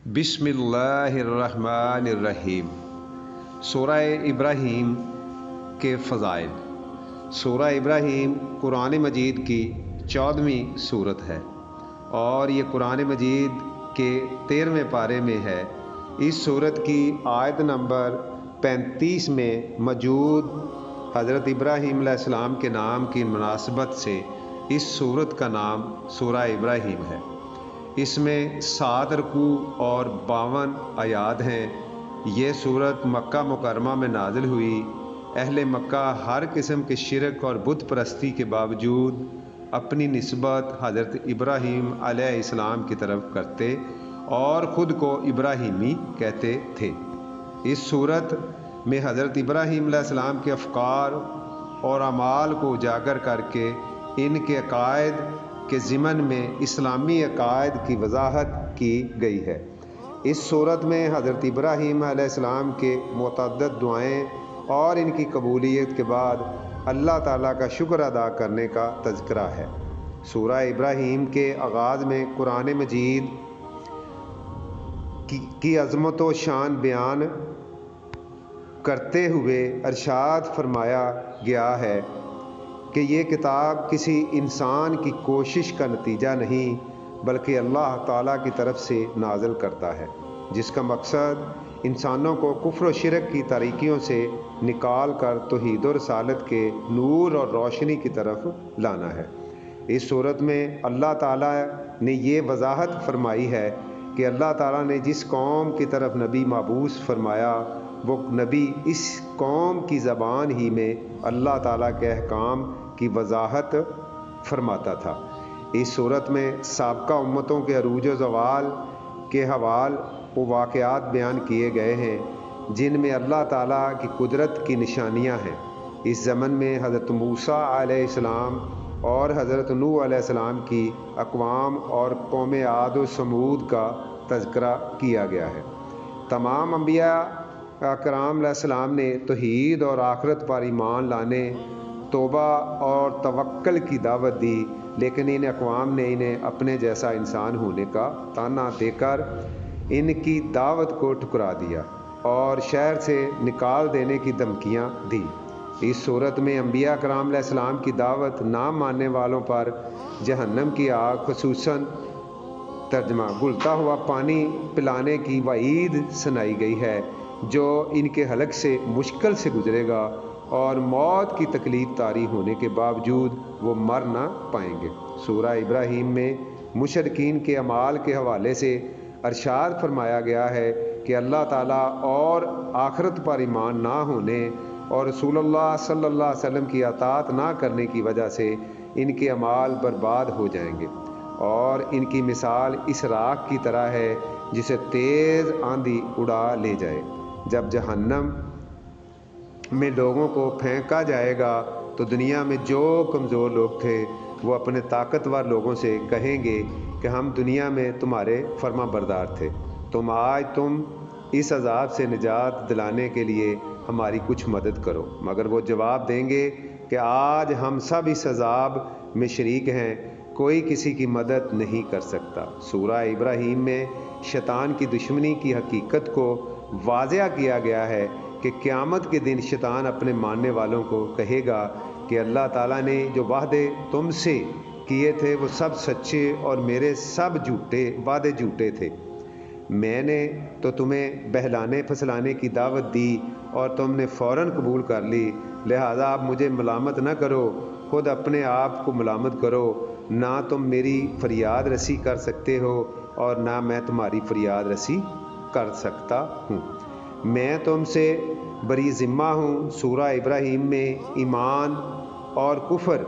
بسم اللہ الرحمن الرحیم۔ سورہ ابراہیم کے فضائل۔ سورہ ابراہیم قرآن مجید کی 14ویں سورت ہے اور یہ قرآن مجید کے 13ویں پارے میں ہے۔ اس سورت کی آیت نمبر 35 میں موجود حضرت ابراہیم علیہ السلام کے نام کی مناسبت سے اس سورت کا نام سورہ ابراہیم ہے۔ اس میں 7 رکوع اور 52 آیات ہیں۔ یہ سورت مکہ مکرمہ میں نازل ہوئی۔ اہل مکہ ہر قسم کے شرک اور بت پرستی کے باوجود اپنی نسبت حضرت ابراہیم علیہ السلام کی طرف کرتے اور خود کو ابراہیمی کہتے تھے۔ اس سورت میں حضرت ابراہیم علیہ السلام کے افکار اور اعمال کو اجاگر کر کے ان کے عقائد کے ضمن میں اسلامی عقائد کی وضاحت کی گئی ہے۔ اس صورت میں حضرت ابراہیم علیہ السلام کے متعدد دعائیں اور ان کی قبولیت کے بعد اللہ تعالیٰ کا شکر ادا کرنے کا تذکرہ ہے۔ سورہ ابراہیم کے آغاز میں قرآن مجید کی عظمت و شان بیان کرتے ہوئے ارشاد فرمایا گیا ہے کہ یہ کتاب کسی انسان کی کوشش کا نتیجہ نہیں بلکہ اللہ تعالیٰ کی طرف سے نازل کرتا ہے، جس کا مقصد انسانوں کو کفر و شرک کی تاریکیوں سے نکال کر توحید و رسالت کے نور اور روشنی کی طرف لانا ہے۔ اس صورت میں اللہ تعالیٰ نے یہ وضاحت فرمائی ہے کہ اللہ تعالیٰ نے جس قوم کی طرف نبی مبعوث فرمایا وہ نبی اس قوم کی زبان ہی میں اللہ تعالیٰ کے احکام کی وضاحت فرماتا تھا۔ اس صورت میں سابقہ امتوں کے عروج و زوال کے حوال و واقعات بیان کیے گئے ہیں جن میں اللہ تعالیٰ کی قدرت کی نشانیاں ہیں۔ اس زمن میں حضرت موسیٰ علیہ السلام اور حضرت نوح علیہ السلام کی اقوام اور قوم عاد و ثمود کا تذکرہ کیا گیا ہے۔ تمام انبیاء اکرام علیہ السلام نے توحید اور آخرت پر ایمان لانے، توبہ اور توکل کی دعوت دی، لیکن ان اقوام نے انہیں اپنے جیسا انسان ہونے کا طعنہ دے کر ان کی دعوت کو ٹھکرا دیا اور شہر سے نکال دینے کی دھمکیاں دی۔ اس صورت میں انبیاء کرام علیہ السلام کی دعوت نہ ماننے والوں پر جہنم کی آگ، خصوصاً ترجمہ گھلتا ہوا پانی پلانے کی وعید سنائی گئی ہے، جو ان کے حلق سے مشکل سے گزرے گا اور موت کی تکلیف طاری ہونے کے باوجود وہ مر نہ پائیں گے۔ سورہ ابراہیم میں مشرکین کے اعمال کے حوالے سے ارشاد فرمایا گیا ہے کہ اللہ تعالیٰ اور آخرت پر ایمان نہ ہونے اور رسول اللہ صلی اللہ علیہ وسلم کی اطاعت نہ کرنے کی وجہ سے ان کے اعمال برباد ہو جائیں گے، اور ان کی مثال اس راکھ کی طرح ہے جسے تیز آندھی اڑا لے جائے۔ جب جہنم میں لوگوں کو پھینکا جائے گا تو دنیا میں جو کمزور لوگ تھے وہ اپنے طاقتور لوگوں سے کہیں گے کہ ہم دنیا میں تمہارے فرما بردار تھے، آج تم اس عذاب سے نجات دلانے کے لیے ہماری کچھ مدد کرو، مگر وہ جواب دیں گے کہ آج ہم سب اس عذاب میں شریک ہیں، کوئی کسی کی مدد نہیں کر سکتا۔ سورہ ابراہیم میں شیطان کی دشمنی کی حقیقت کو واضح کیا گیا ہے کہ قیامت کے دن شیطان اپنے ماننے والوں کو کہے گا کہ اللہ تعالیٰ نے جو وعدے تم سے کیے تھے وہ سب سچے اور میرے سب وعدے جھوٹے تھے۔ میں نے تو تمہیں بہلانے پھسلانے کی دعوت دی اور تم نے فوراً قبول کر لی، لہٰذا اب مجھے ملامت نہ کرو، خود اپنے آپ کو ملامت کرو۔ نہ تم میری فریاد رسی کر سکتے ہو اور نہ میں تمہاری فریاد رسی کر سکتا ہوں، میں تم سے بری ذمہ ہوں۔ سورہ ابراہیم میں ایمان اور کفر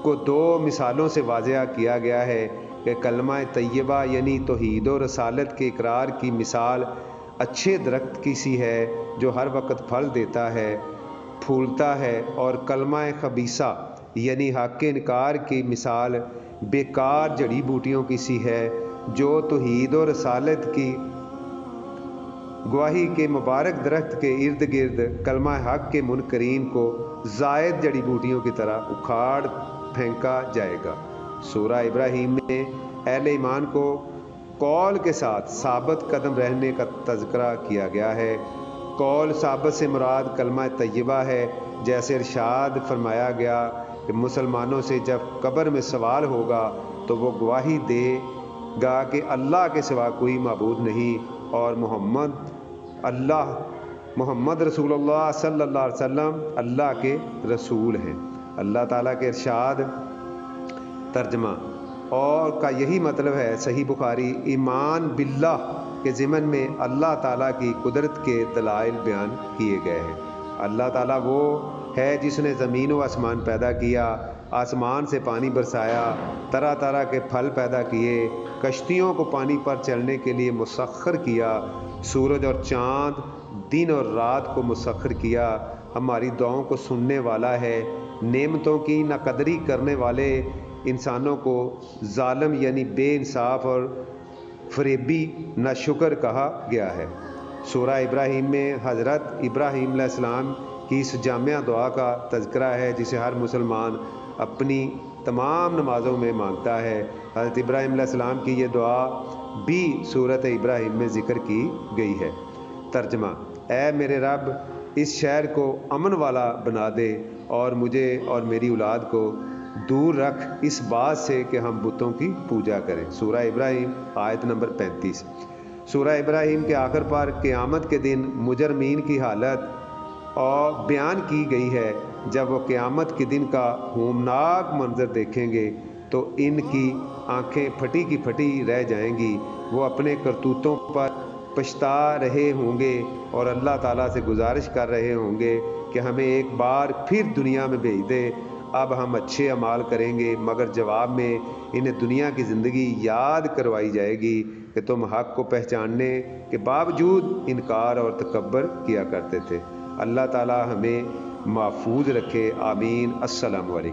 کو 2 مثالوں سے واضح کیا گیا ہے کہ کلمہ طیبہ یعنی توحید و رسالت کے اقرار کی مثال اچھے درخت کی سی ہے جو ہر وقت پھل دیتا ہے، پھولتا ہے، اور کلمہ خبیثہ یعنی حق کے انکار کی مثال بیکار جڑی بوٹیوں کی سی ہے جو توحید و رسالت کی گواہی کے مبارک درخت کے ارد گرد کلمہ حق کے منکرین کو زائد جڑی بوٹیوں کی طرح اکھاڑ پھینکا جائے گا۔ سورہ ابراہیم میں اہل ایمان کو قول کے ساتھ ثابت قدم رہنے کا تذکرہ کیا گیا ہے۔ قول ثابت سے مراد کلمہ طیبہ ہے، جیسے ارشاد فرمایا گیا کہ مسلمانوں سے جب قبر میں سوال ہوگا تو وہ گواہی دے گا کہ اللہ کے سوا کوئی معبود نہیں اور محمد رسول اللہ صلی اللہ علیہ وسلم اللہ کے رسول ہیں۔ اللہ تعالیٰ کے ارشاد ترجمہ اور کا یہی مطلب ہے۔ صحیح بخاری۔ ایمان باللہ کے ضمن میں اللہ تعالیٰ کی قدرت کے دلائل بیان کیے گئے ہیں۔ اللہ تعالیٰ وہ ہے جس نے زمین و آسمان پیدا کیا، آسمان سے پانی برسایا، طرح طرح کے پھل پیدا کیے، کشتیوں کو پانی پر چلنے کے لیے مسخر کیا، سورج اور چاند، دن اور رات کو مسخر کیا، ہماری دعاؤں کو سننے والا ہے، نعمتوں کی ناقدری کرنے والے انسانوں کو ظالم یعنی بے انصاف اور فریبی ناشکر کہا گیا ہے۔ سورہ ابراہیم میں حضرت ابراہیم علیہ السلام کی اس جامع دعا کا تذکرہ ہے جسے ہر مسلمان اپنی تمام نمازوں میں مانگتا ہے۔ حضرت ابراہیم علیہ السلام کی یہ دعا بھی سورۃ ابراہیم میں ذکر کی گئی ہے۔ ترجمہ: اے میرے رب، اس شہر کو امن والا بنا دے اور مجھے اور میری اولاد کو دور رکھ اس بات سے کہ ہم بتوں کی پوجا کریں۔ سورہ ابراہیم آیت نمبر 35۔ سورہ ابراہیم کے آخر پر قیامت کے دن مجرمین کی حالت اور بیان کی گئی ہے۔ جب وہ قیامت کے دن کا ہولناک منظر دیکھیں گے تو ان کی آنکھیں پھٹی کی پھٹی رہ جائیں گی۔ وہ اپنے کرتوتوں پر پچھتا رہے ہوں گے اور اللہ تعالیٰ سے گزارش کر رہے ہوں گے کہ ہمیں ایک بار پھر دنیا میں بھیج دے، اب ہم اچھے اعمال کریں گے، مگر جواب میں انہیں دنیا کی زندگی یاد کروائی جائے گی کہ تم حق کو پہچاننے کے باوجود انکار اور تکبر کیا کرتے تھے۔ اللہ تعالیٰ ہمیں محفوظ رکھے، آمین۔ السلام علیکم۔